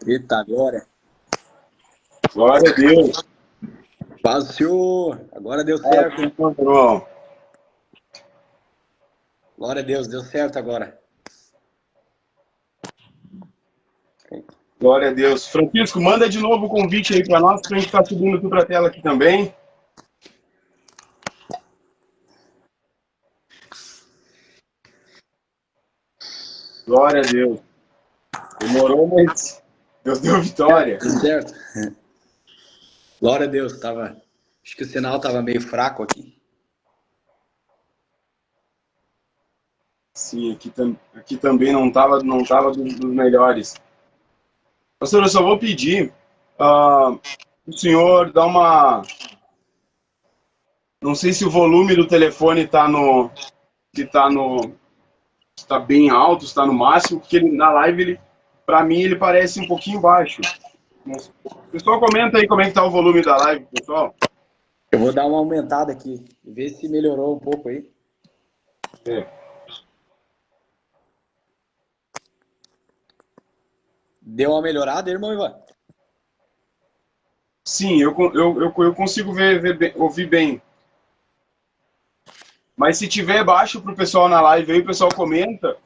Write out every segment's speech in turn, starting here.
Eita, glória. Glória a Deus. Paz do Senhor. Agora deu certo. Irmão. Glória a Deus, deu certo agora. Glória a Deus. Francisco, manda de novo o convite aí para nós, para a gente estar subindo tudo para a tela aqui também. Glória a Deus. Demorou, mas Deus deu vitória. Deu certo. Glória a Deus. Acho que o sinal estava meio fraco aqui. Sim, aqui também não tava dos melhores. Pastor, eu só vou pedir o senhor dar uma... Não sei se o volume do telefone está bem alto, está no máximo, porque na live, para mim, ele parece um pouquinho baixo. Pessoal, comenta aí como é que tá o volume da live, pessoal. Eu vou dar uma aumentada aqui, ver se melhorou um pouco aí. Deu uma melhorada, irmão Ivan? Sim, eu consigo ouvir bem. Mas se tiver baixo para o pessoal na live aí, o pessoal comenta.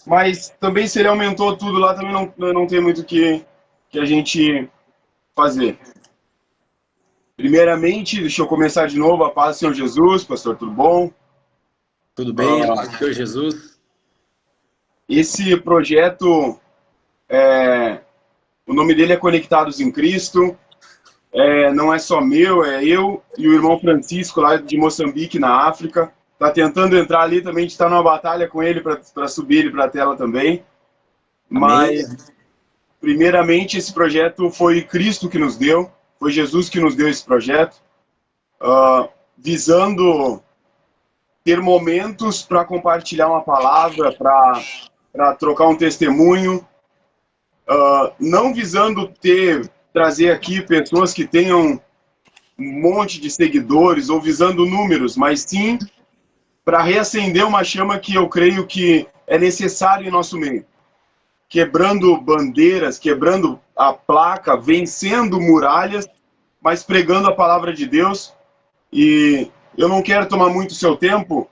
Mas também se ele aumentou tudo lá, também não tem muito que a gente fazer. Primeiramente, deixa eu começar de novo. A paz do Senhor Jesus, pastor, tudo bom? Tudo bem, a paz do Senhor Jesus. Esse projeto, o nome dele é Conectados em Cristo. Não é só meu, é eu e o irmão Francisco, lá de Moçambique, na África. Está tentando entrar ali também, a gente está numa batalha com ele para subir ele para a tela também. Mas, Amém. primeiramente, esse projeto foi Cristo que nos deu, foi Jesus que nos deu esse projeto, visando ter momentos para compartilhar uma palavra, para trocar um testemunho, não visando trazer aqui pessoas que tenham um monte de seguidores ou visando números, mas sim para reacender uma chama que eu creio que é necessário em nosso meio. Quebrando bandeiras, quebrando a placa, vencendo muralhas, mas pregando a palavra de Deus. E eu não quero tomar muito seu tempo,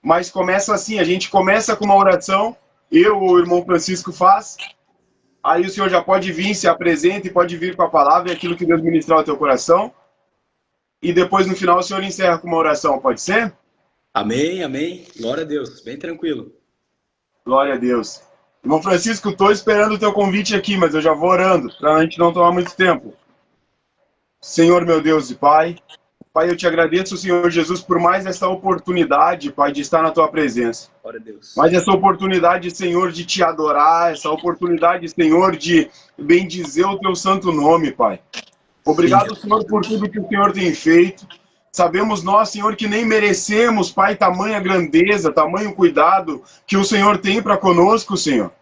mas começa assim, a gente começa com uma oração, eu ou o irmão Francisco faz, aí o senhor já pode vir, se apresenta e pode vir com a palavra e aquilo que Deus ministrar ao teu coração. E depois, no final, o senhor encerra com uma oração, pode ser? Amém, amém. Glória a Deus, bem tranquilo. Glória a Deus. Irmão Francisco, estou esperando o teu convite aqui, mas eu já vou orando, para a gente não tomar muito tempo. Senhor, meu Deus e Pai, Pai, eu te agradeço, Senhor Jesus, por mais essa oportunidade, Pai, de estar na tua presença. Glória a Deus. Mais essa oportunidade, Senhor, de te adorar, essa oportunidade, Senhor, de bendizer o teu santo nome, Pai. Obrigado, Senhor, por tudo que o Senhor tem feito. Sabemos nós, Senhor, que nem merecemos, Pai, tamanha grandeza, tamanho cuidado que o Senhor tem para conosco, Senhor.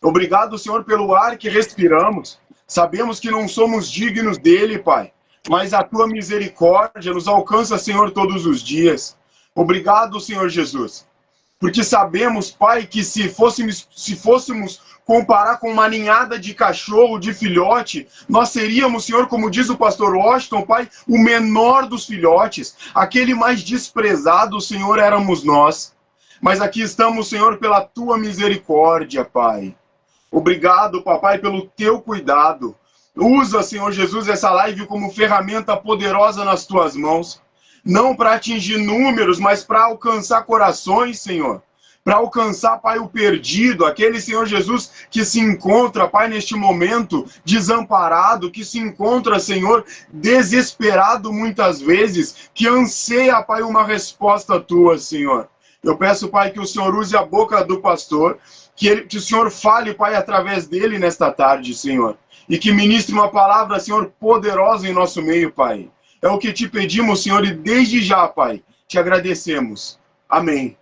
Obrigado, Senhor, pelo ar que respiramos. Sabemos que não somos dignos dele, Pai, mas a tua misericórdia nos alcança, Senhor, todos os dias. Obrigado, Senhor Jesus, porque sabemos, Pai, que se fôssemos comparar com uma ninhada de cachorro, de filhote, nós seríamos, Senhor, como diz o pastor Washington, Pai, o menor dos filhotes, aquele mais desprezado, Senhor, éramos nós. Mas aqui estamos, Senhor, pela tua misericórdia, Pai. Obrigado, papai, pelo teu cuidado. Usa, Senhor Jesus, essa live como ferramenta poderosa nas tuas mãos. Não para atingir números, mas para alcançar corações, Senhor. Para alcançar, Pai, o perdido, aquele, Senhor Jesus, que se encontra, Pai, neste momento, desamparado, que se encontra, Senhor, desesperado muitas vezes, que anseia, Pai, uma resposta tua, Senhor. Eu peço, Pai, que o Senhor use a boca do pastor, que o Senhor fale, Pai, através dele nesta tarde, Senhor. E que ministre uma palavra, Senhor, poderosa em nosso meio, Pai. É o que te pedimos, Senhor, e desde já, Pai, te agradecemos. Amém.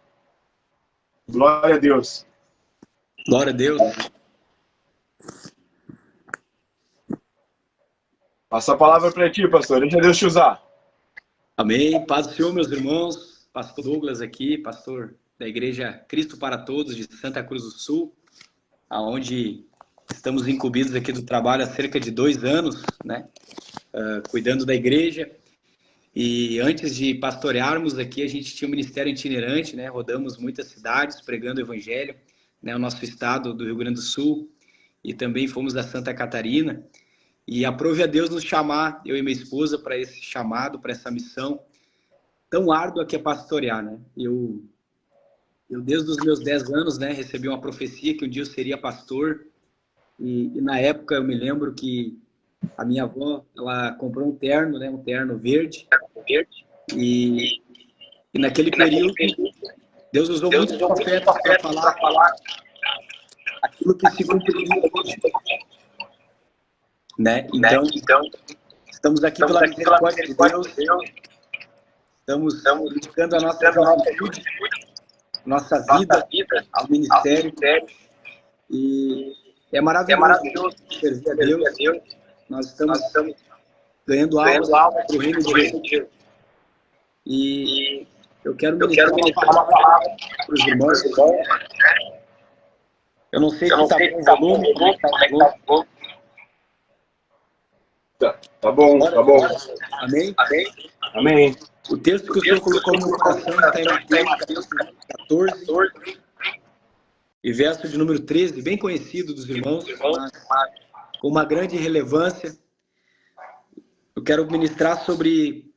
Glória a Deus. Glória a Deus. Passa a palavra para ti, pastor. Deixa Deus te usar. Amém. Paz do Senhor, meus irmãos. Pastor Douglas aqui, pastor da Igreja Cristo para Todos de Santa Cruz do Sul, aonde Estamos incumbidos aqui do trabalho há cerca de 2 anos, né? Cuidando da igreja. E antes de pastorearmos aqui, a gente tinha um ministério itinerante, né? Rodamos muitas cidades pregando o evangelho, né? O nosso estado do Rio Grande do Sul, e também fomos a Santa Catarina. E aprove a Deus nos chamar, eu e minha esposa, para esse chamado, para essa missão tão árdua que é pastorear, né? Eu desde os meus 10 anos, né, recebi uma profecia que um dia eu seria pastor. E na época eu me lembro que a minha avó, ela comprou um terno, né, um terno verde. E naquele período, Deus usou muitos profetas para falar aquilo que se cumpriria hoje, né? Então, estamos aqui pela misericórdia de Deus. Estamos dedicando a nossa juventude, nossa vida ao ministério. E é maravilhoso servir a Deus. Nós estamos ganhando almas para o reino de Deus. E eu quero ministrar uma palavra para os irmãos. Eu não sei se está bom o volume. Tá bom. Amém. O texto que o Senhor colocou no meu coração está em Mateus 14 e verso de número 13, bem conhecido dos irmãos, mas com uma grande relevância. Eu quero ministrar sobre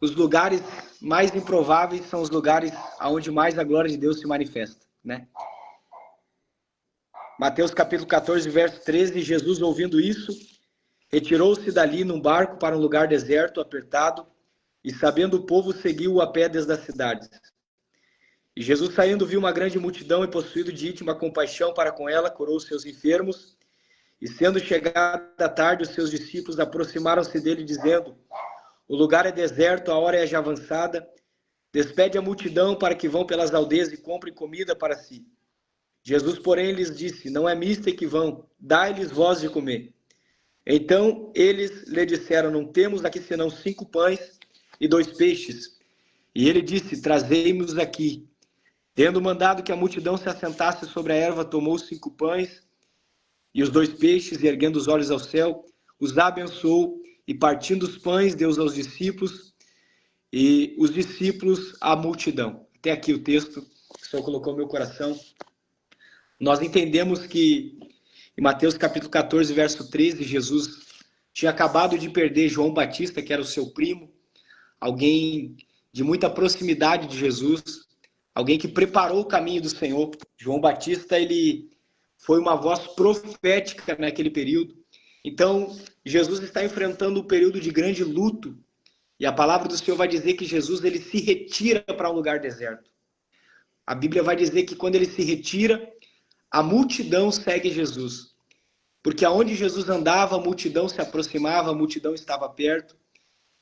os lugares mais improváveis, são os lugares onde mais a glória de Deus se manifesta, né? Mateus capítulo 14, verso 13, Jesus, ouvindo isso, retirou-se dali num barco para um lugar deserto, apertado, e sabendo o povo, seguiu-o a pé desde as cidades. E Jesus, saindo, viu uma grande multidão e, possuído de íntima compaixão para com ela, curou os seus enfermos. E, sendo chegada a tarde, os seus discípulos aproximaram-se dele, dizendo: o lugar é deserto, a hora é já avançada. Despede a multidão para que vão pelas aldeias e comprem comida para si. Jesus, porém, lhes disse: não é mista que vão, dai-lhes vós de comer. Então eles lhe disseram: não temos aqui senão 5 pães e 2 peixes. E ele disse: trazei-mos aqui. Tendo mandado que a multidão se assentasse sobre a erva, tomou os 5 pães e os 2 peixes, e erguendo os olhos ao céu, os abençoou, e partindo os pães, deu aos discípulos, e os discípulos à multidão. Até aqui o texto que o Senhor colocou no meu coração. Nós entendemos que em Mateus capítulo 14, verso 13, Jesus tinha acabado de perder João Batista, que era o seu primo, alguém de muita proximidade de Jesus, alguém que preparou o caminho do Senhor. João Batista, ele foi uma voz profética naquele período. Então, Jesus está enfrentando um período de grande luto. E a palavra do Senhor vai dizer que Jesus, ele se retira para um lugar deserto. A Bíblia vai dizer que quando ele se retira, a multidão segue Jesus. Porque aonde Jesus andava, a multidão se aproximava, a multidão estava perto.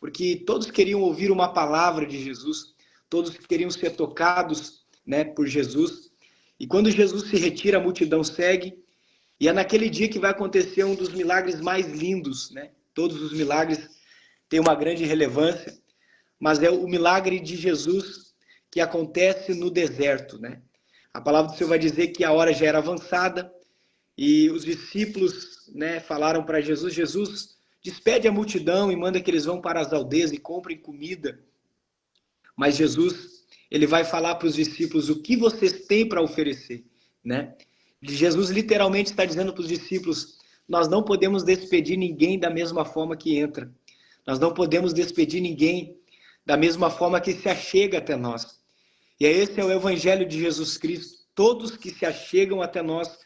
Porque todos queriam ouvir uma palavra de Jesus. Todos queriam ser tocados, né, por Jesus. E quando Jesus se retira, a multidão segue. E é naquele dia que vai acontecer um dos milagres mais lindos, né? Todos os milagres têm uma grande relevância, mas é o milagre de Jesus que acontece no deserto, né? A palavra do Senhor vai dizer que a hora já era avançada e os discípulos, né, falaram para Jesus: Jesus, despede a multidão e manda que eles vão para as aldeias e comprem comida. Mas Jesus, ele vai falar para os discípulos: o que vocês têm para oferecer, né? Jesus literalmente está dizendo para os discípulos: nós não podemos despedir ninguém da mesma forma que entra. Nós não podemos despedir ninguém da mesma forma que se achega até nós. E esse é o evangelho de Jesus Cristo. Todos que se achegam até nós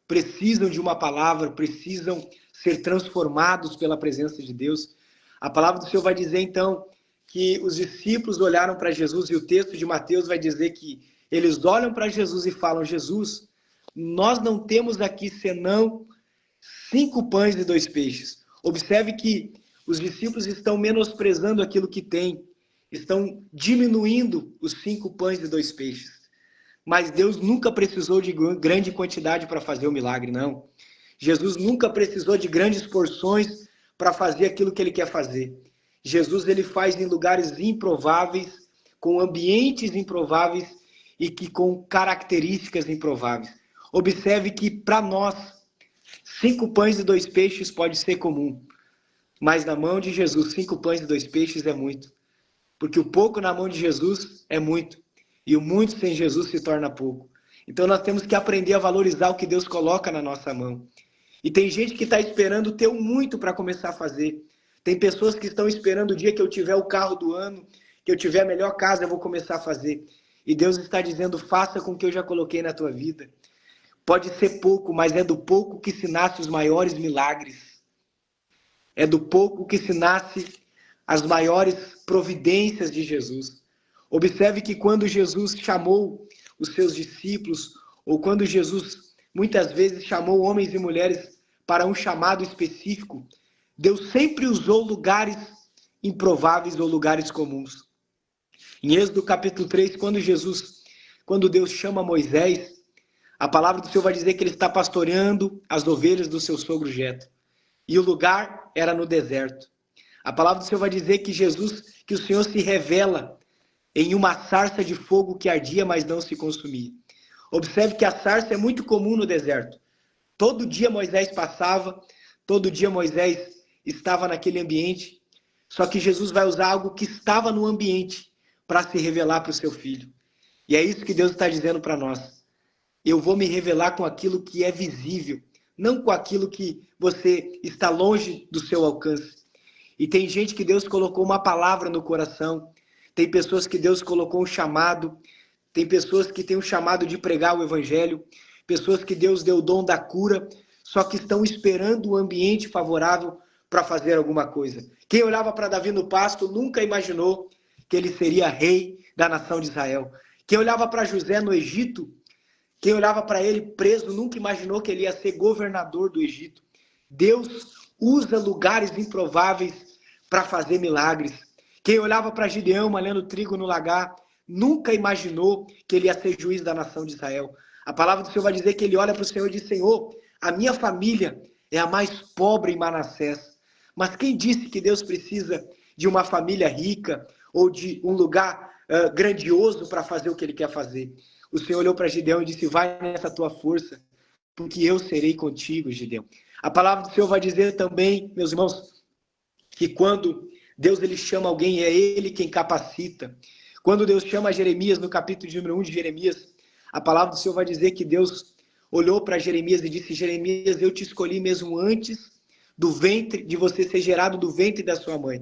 precisam de uma palavra, precisam ser transformados pela presença de Deus. A palavra do Senhor vai dizer, então, que os discípulos olharam para Jesus, e o texto de Mateus vai dizer que eles olham para Jesus e falam: Jesus, nós não temos aqui senão 5 pães e 2 peixes. Observe que os discípulos estão menosprezando aquilo que têm, estão diminuindo os 5 pães e 2 peixes. Mas Deus nunca precisou de grande quantidade para fazer o milagre, não. Jesus nunca precisou de grandes porções para fazer aquilo que ele quer fazer. Jesus, ele faz em lugares improváveis, com ambientes improváveis e que com características improváveis. Observe que para nós, 5 pães e 2 peixes pode ser comum, mas na mão de Jesus, 5 pães e 2 peixes é muito. Porque o pouco na mão de Jesus é muito, e o muito sem Jesus se torna pouco. Então nós temos que aprender a valorizar o que Deus coloca na nossa mão. E tem gente que está esperando ter um muito para começar a fazer. Tem pessoas que estão esperando o dia que eu tiver o carro do ano, que eu tiver a melhor casa, eu vou começar a fazer. E Deus está dizendo, faça com o que eu já coloquei na tua vida. Pode ser pouco, mas é do pouco que se nascem os maiores milagres. É do pouco que se nascem as maiores providências de Jesus. Observe que quando Jesus chamou os seus discípulos, ou quando Jesus muitas vezes chamou homens e mulheres para um chamado específico, Deus sempre usou lugares improváveis ou lugares comuns. Em Êxodo capítulo 3, quando Deus chama Moisés, a palavra do Senhor vai dizer que ele está pastoreando as ovelhas do seu sogro Jetro. E o lugar era no deserto. A palavra do Senhor vai dizer que o Senhor se revela em uma sarça de fogo que ardia, mas não se consumia. Observe que a sarça é muito comum no deserto. Todo dia Moisés passava, todo dia Moisés estava naquele ambiente, só que Jesus vai usar algo que estava no ambiente para se revelar para o seu filho. E é isso que Deus está dizendo para nós. Eu vou me revelar com aquilo que é visível, não com aquilo que você está longe do seu alcance. E tem gente que Deus colocou uma palavra no coração, tem pessoas que Deus colocou um chamado, tem pessoas que têm um chamado de pregar o evangelho, pessoas que Deus deu o dom da cura, só que estão esperando um ambiente favorável para fazer alguma coisa. Quem olhava para Davi no pasto nunca imaginou que ele seria rei da nação de Israel. Quem olhava para José no Egito, quem olhava para ele preso, nunca imaginou que ele ia ser governador do Egito. Deus usa lugares improváveis para fazer milagres. Quem olhava para Gideão malhando trigo no lagar, nunca imaginou que ele ia ser juiz da nação de Israel. A palavra do Senhor vai dizer que ele olha para o Senhor e diz, Senhor, a minha família é a mais pobre em Manassés. Mas quem disse que Deus precisa de uma família rica ou de um lugar grandioso para fazer o que ele quer fazer? O Senhor olhou para Gideão e disse, vai nessa tua força, porque eu serei contigo, Gideão. A palavra do Senhor vai dizer também, meus irmãos, que quando Deus ele chama alguém, é ele quem capacita. Quando Deus chama Jeremias, no capítulo de número 1 de Jeremias, a palavra do Senhor vai dizer que Deus olhou para Jeremias e disse, Jeremias, eu te escolhi mesmo antes do ventre, de você ser gerado do ventre da sua mãe.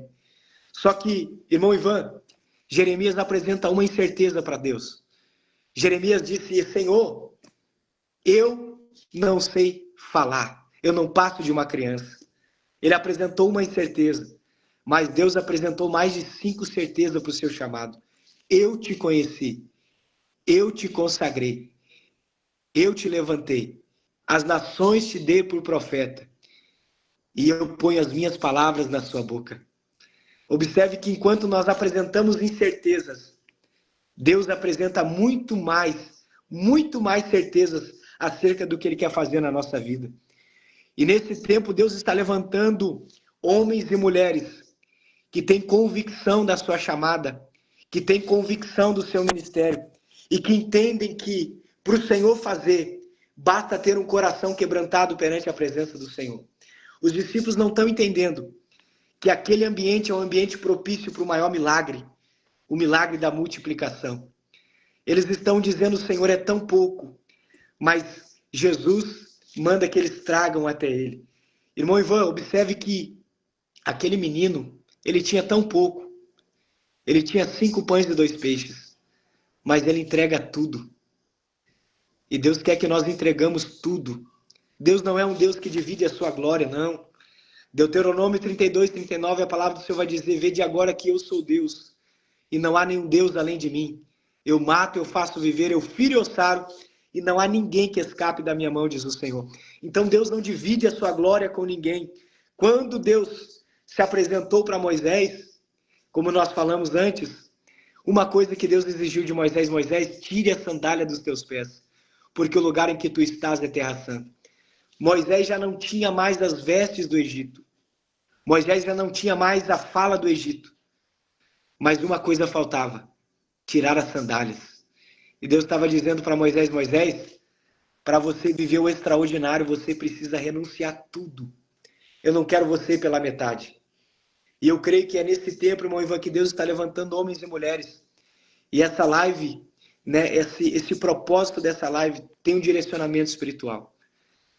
Só que, irmão Ivan, Jeremias apresenta uma incerteza para Deus. Jeremias disse, Senhor, eu não sei falar, eu não passo de uma criança. Ele apresentou uma incerteza, mas Deus apresentou mais de 5 certezas para o seu chamado. Eu te conheci, eu te consagrei, eu te levantei, as nações te dei por profeta, e eu ponho as minhas palavras na sua boca. Observe que enquanto nós apresentamos incertezas, Deus apresenta muito mais certezas acerca do que Ele quer fazer na nossa vida. E nesse tempo, Deus está levantando homens e mulheres que têm convicção da sua chamada, que têm convicção do seu ministério e que entendem que, para o Senhor fazer, basta ter um coração quebrantado perante a presença do Senhor. Os discípulos não estão entendendo que aquele ambiente é um ambiente propício para o maior milagre, o milagre da multiplicação. Eles estão dizendo, o Senhor é tão pouco, mas Jesus manda que eles tragam até ele. Irmão Ivan, observe que aquele menino, ele tinha tão pouco. Ele tinha 5 pães e 2 peixes, mas ele entrega tudo. E Deus quer que nós entregamos tudo. Deus não é um Deus que divide a sua glória, não. Deuteronômio 32, 39, a palavra do Senhor vai dizer, vede agora que eu sou Deus, e não há nenhum Deus além de mim. Eu mato, eu faço viver, eu firo e eu saro, e não há ninguém que escape da minha mão, diz o Senhor. Então Deus não divide a sua glória com ninguém. Quando Deus se apresentou para Moisés, como nós falamos antes, uma coisa que Deus exigiu de Moisés, Moisés, tire a sandália dos teus pés, porque o lugar em que tu estás é terra santa. Moisés já não tinha mais as vestes do Egito. Moisés já não tinha mais a fala do Egito. Mas uma coisa faltava, tirar as sandálias. E Deus estava dizendo para Moisés, Moisés, Para você viver o extraordinário, você precisa renunciar a tudo. Eu não quero você pela metade. E eu creio que é nesse tempo, irmão Ivan, que Deus está levantando homens e mulheres. E essa live, né, esse propósito dessa live tem um direcionamento espiritual.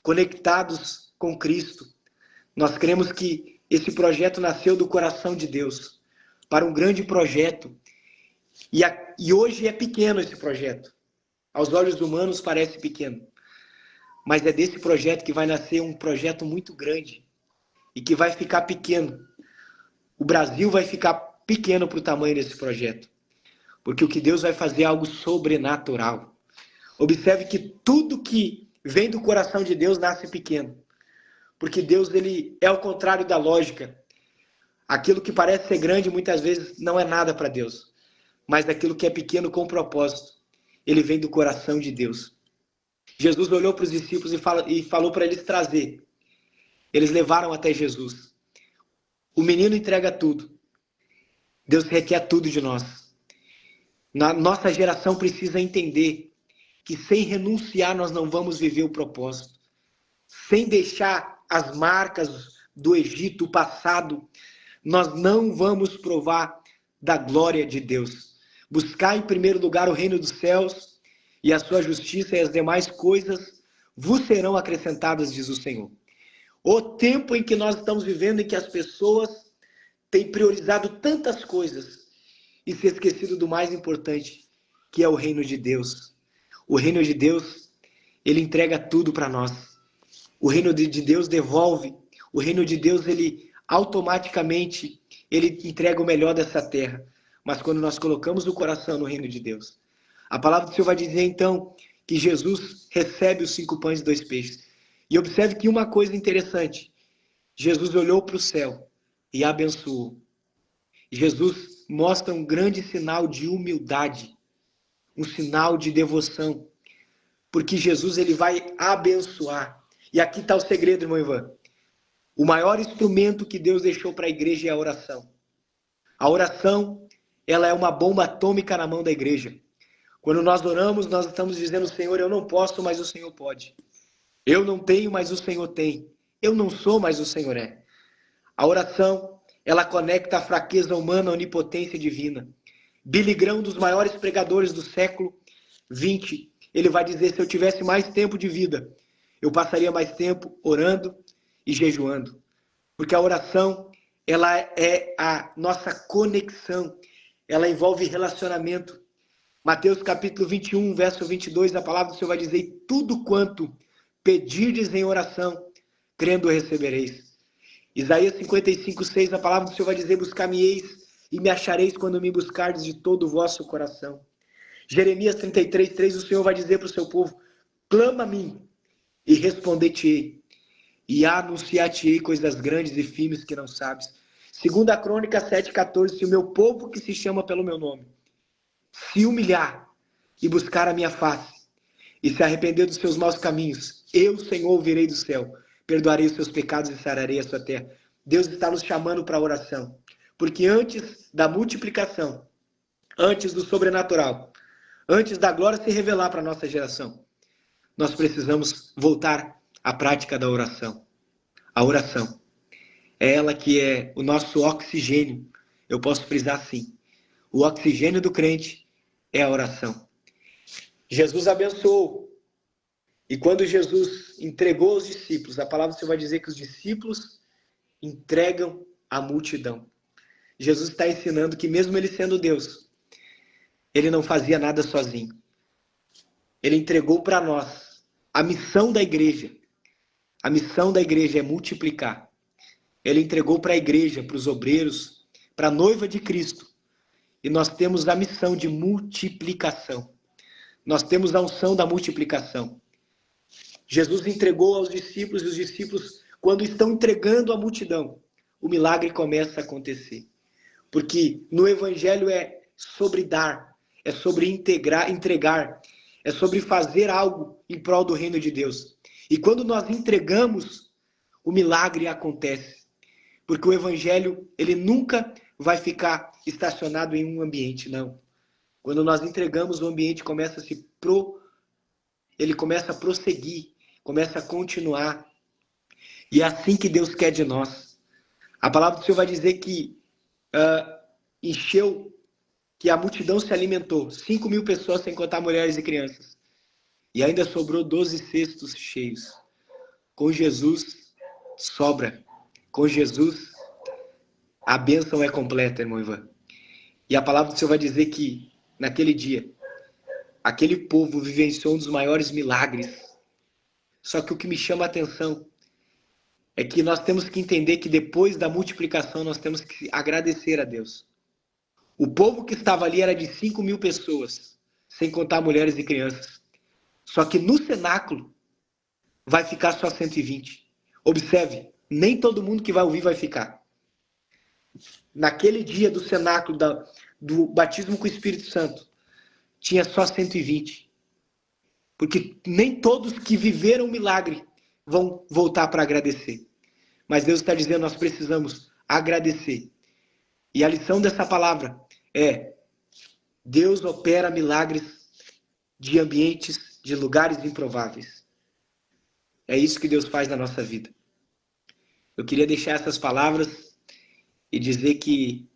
Conectados com Cristo. Nós cremos que esse projeto nasceu do coração de Deus para um grande projeto. E hoje é pequeno esse projeto. Aos olhos humanos parece pequeno. Mas é desse projeto que vai nascer um projeto muito grande e que vai ficar pequeno. O Brasil vai ficar pequeno para o tamanho desse projeto. Porque o que Deus vai fazer é algo sobrenatural. Observe que tudo que vem do coração de Deus nasce pequeno. Porque Deus, ele é o contrário da lógica. Aquilo que parece ser grande muitas vezes não é nada para Deus. Mas aquilo que é pequeno com propósito, ele vem do coração de Deus. Jesus olhou para os discípulos e falou para eles trazer. Eles levaram até Jesus. O menino entrega tudo. Deus requer tudo de nós. Nossa geração precisa entender que sem renunciar nós não vamos viver o propósito. Sem deixar as marcas do Egito, o passado, nós não vamos provar da glória de Deus. Buscar em primeiro lugar o reino dos céus e a sua justiça e as demais coisas vos serão acrescentadas, diz o Senhor. O tempo em que nós estamos vivendo, em que as pessoas têm priorizado tantas coisas e se esquecido do mais importante, que é o reino de Deus. O reino de Deus, ele entrega tudo para nós. O reino de Deus devolve. O reino de Deus, ele automaticamente, ele entrega o melhor dessa terra. Mas quando nós colocamos o coração no reino de Deus, a palavra do Senhor vai dizer então que Jesus recebe os 5 pães e 2 peixes. E observe que uma coisa interessante, Jesus olhou para o céu e abençoou. Jesus mostra um grande sinal de humildade, um sinal de devoção, porque Jesus, ele vai abençoar. E aqui está o segredo, irmão Ivan. O maior instrumento que Deus deixou para a igreja é a oração. A oração, ela é uma bomba atômica na mão da igreja. Quando nós oramos, nós estamos dizendo, Senhor, eu não posso, mas o Senhor pode. Eu não tenho, mas o Senhor tem. Eu não sou, mas o Senhor é. A oração, ela conecta a fraqueza humana à onipotência divina. Billy Graham, um dos maiores pregadores do século XX, ele vai dizer, se eu tivesse mais tempo de vida, eu passaria mais tempo orando e jejuando. Porque a oração, ela é a nossa conexão. Ela envolve relacionamento. Mateus capítulo 21, verso 22, a palavra do Senhor vai dizer, tudo quanto pedirdes em oração, crendo recebereis. Isaías 55, 6, a palavra do Senhor vai dizer, buscar-me-eis e me achareis quando me buscardes de todo o vosso coração. Jeremias 33, 3, o Senhor vai dizer para o seu povo, clama a mim e responder-te-ei, e anunciar-te-ei coisas grandes e firmes que não sabes. Segunda Crônica 7, 14, se o meu povo que se chama pelo meu nome se humilhar e buscar a minha face e se arrepender dos seus maus caminhos, eu, Senhor, virei do céu, perdoarei os seus pecados e sararei a sua terra. Deus está nos chamando para a oração, porque antes da multiplicação, antes do sobrenatural, antes da glória se revelar para a nossa geração, nós precisamos voltar à prática da oração. A oração é ela que é o nosso oxigênio. Eu posso frisar assim. O oxigênio do crente é a oração. Jesus abençoou. E quando Jesus entregou aos discípulos, a palavra do Senhor vai dizer que os discípulos entregam a multidão. Jesus está ensinando que mesmo ele sendo Deus, ele não fazia nada sozinho. Ele entregou para nós a missão da igreja. A missão da igreja é multiplicar. Ele entregou para a igreja, para os obreiros, para a noiva de Cristo. E nós temos a missão de multiplicação. Nós temos a unção da multiplicação. Jesus entregou aos discípulos, e os discípulos, quando estão entregando a multidão, o milagre começa a acontecer. Porque no Evangelho é sobre dar, é sobre entregar, é sobre fazer algo em prol do reino de Deus. E quando nós entregamos, o milagre acontece. Porque o Evangelho, ele nunca vai ficar estacionado em um ambiente, não. Quando nós entregamos, o ambiente começa a se ele começa a prosseguir, começa a continuar. E é assim que Deus quer de nós. A palavra do Senhor vai dizer que encheu, que a multidão se alimentou. 5.000 pessoas, sem contar mulheres e crianças. E ainda sobrou 12 cestos cheios. Com Jesus, sobra. Com Jesus, a bênção é completa, irmão Ivan. E a palavra do Senhor vai dizer que, naquele dia, aquele povo vivenciou um dos maiores milagres. Só que o que me chama a atenção é que nós temos que entender que depois da multiplicação nós temos que agradecer a Deus. O povo que estava ali era de 5.000 pessoas, sem contar mulheres e crianças. Só que no cenáculo vai ficar só 120. Observe, nem todo mundo que vai ouvir vai ficar. Naquele dia do cenáculo, do batismo com o Espírito Santo, tinha só 120. Porque nem todos que viveram o milagre vão voltar para agradecer. Mas Deus está dizendo, nós precisamos agradecer. E a lição dessa palavra é: Deus opera milagres de ambientes, de lugares improváveis. É isso que Deus faz na nossa vida. Eu queria deixar essas palavras e dizer que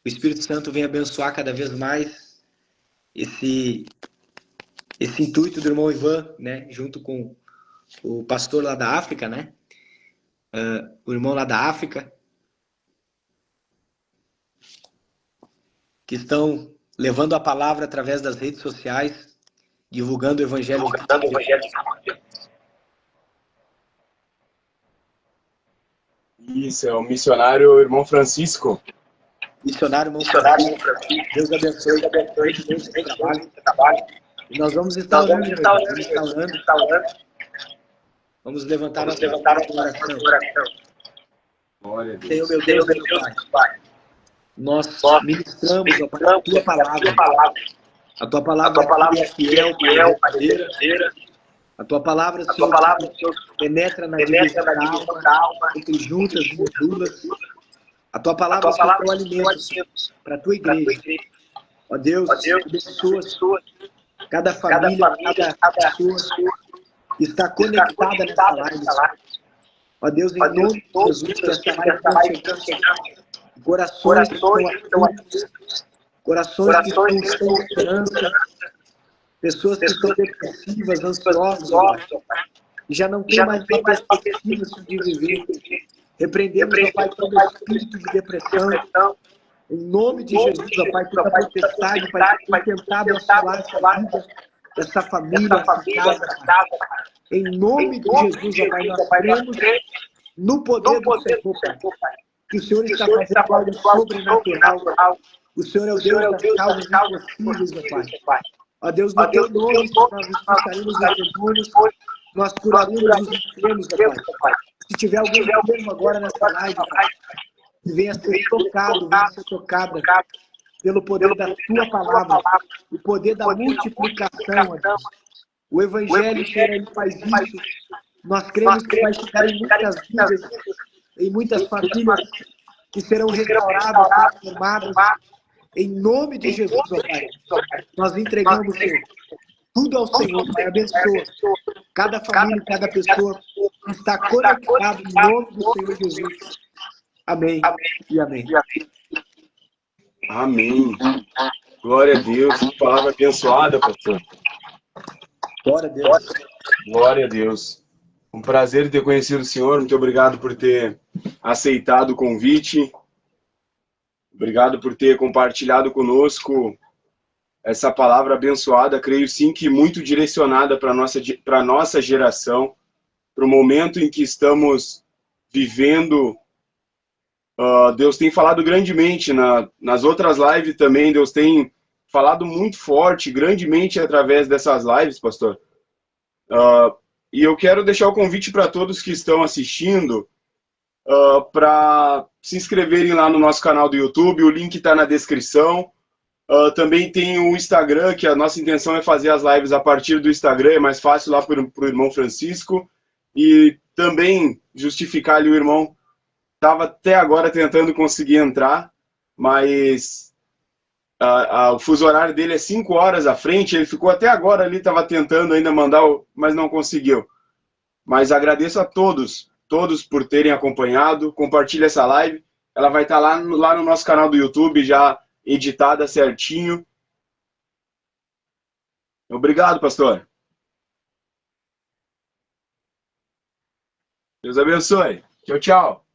o Espírito Santo vem abençoar cada vez mais esse intuito do irmão Ivan, né, junto com o pastor lá da África, né, o irmão lá da África, que estão levando a palavra através das redes sociais, divulgando o evangelho. Isso, é o missionário irmão Francisco. Missionário irmão Francisco. Deus abençoe. Deus trabalho. E nós vamos estar orando. Vamos levantar nossa oração. Senhor, meu Deus, meu Pai. Nós ministramos, ó Pai, a Tua palavra. A Tua palavra é fiel, verdadeira. A Tua palavra, Senhor, penetra na divisão da alma, entre juntas e medulas. A Tua palavra, Senhor, é o alimento para a Tua igreja. Ó Deus, abençoa cada família, cada pessoa que está conectada nessa live. Ó Deus, em nome de Jesus, que essa live está chegando. Corações que estão aflitos, corações que estão sem esperança, pessoas que estão depressivas, ansiosas, e já não tem mais uma perspectiva de viver. Repreendemos, ó Pai, todo espírito de depressão. Em nome de Jesus, ó Pai, toda potestade, Pai, que tem tentado assolar essa vida, essa família, essa casa. Em nome de Jesus, ó Pai, nós cremos no poder do Senhor, Pai. Que o Senhor está fazendo algo sobrenatural. O Senhor é o Deus das causas impossíveis, ó Pai. Ó Deus, no Teu nome, nós expulsaremos os demônios, nós curaremos os enfermos, ó Pai. Se tiver alguém enfermo agora nessa live, Pai, que venha ser tocado, pelo poder da Tua palavra, o poder da multiplicação, ó Deus. O Evangelho, Senhor, Ele faz isso. Nós cremos que vai chegar em muitas vidas, em muitas famílias que serão restauradas, transformadas. Em nome de Jesus, ó Pai, nós entregamos, Senhor, tudo ao Senhor, Pai. Abençoa cada família, cada pessoa que está conectada em nome do Senhor Jesus. Amém e amém. Amém. Glória a Deus. Que palavra abençoada, pastor. Glória a Deus. Glória a Deus. Um prazer ter conhecido o senhor. Muito obrigado por ter aceitado o convite. Obrigado por ter compartilhado conosco essa palavra abençoada. Creio sim que muito direcionada para a nossa geração, para o momento em que estamos vivendo. Deus tem falado grandemente nas outras lives também. Deus tem falado muito forte, grandemente através dessas lives, pastor. E eu quero deixar o convite para todos que estão assistindo para se inscreverem lá no nosso canal do YouTube. O link está na descrição. Também tem o Instagram, que a nossa intenção é fazer as lives a partir do Instagram. É mais fácil lá para o irmão Francisco. E também justificar ali o irmão. Estava até agora tentando conseguir entrar, mas o fuso horário dele é 5 horas à frente, ele ficou até agora ali, estava tentando ainda mandar, mas não conseguiu. Mas agradeço a todos por terem acompanhado, compartilhe essa live, ela vai estar lá no nosso canal do YouTube, já editada certinho. Obrigado, pastor. Deus abençoe. Tchau, tchau.